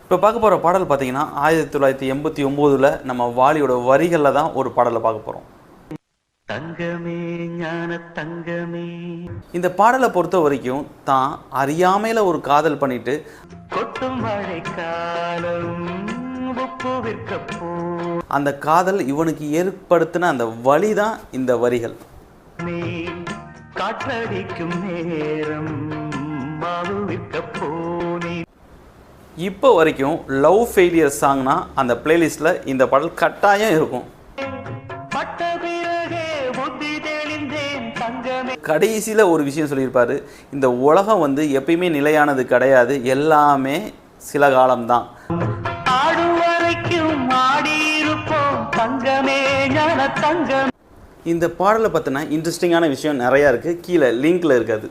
இப்போ பார்க்க போகிற பாடல் பார்த்தீங்கன்னா 1989 நம்ம வாலியோட வரிகளில் தான் ஒரு பாடலை பார்க்க போகிறோம். தங்கமே ஞான தங்கமே, இந்த பாடலை பொறுத்த வரைக்கும் தான் அறியாமையில் ஒரு காதல் பண்ணிட்டு கொட்டும் மழை காலம் உப்பு விற்க போ, அந்த காதல் இவனுக்கு ஏற்படுத்தின அந்த வழி தான் இந்த வரிகள். காற்றடிக்கும் நேரம் மாவு விற்க போனே. இப்போ வரைக்கும் லவ் ஃபெயிலியர் சாங்னா அந்த பிளேலிஸ்ட்டில் இந்த பாடல் கட்டாயம் இருக்கும். பட்ட பிறகே புத்தி தெளிந்தேன் தங்கமே. கடைசியில் ஒரு விஷயம் சொல்லியிருப்பார், இந்த உலகம் எப்பயுமே நிலையானது கிடையாது, எல்லாமே சில காலம்தான். ஆடும் வரைக்கும் ஆடியிருப்போம் தங்கமே ஞான தங்கம். இந்த பாடலை பற்றின இன்ட்ரெஸ்டிங்கான விஷயம் நிறையா இருக்குது, கீழே லிங்க்கில் இருக்காது.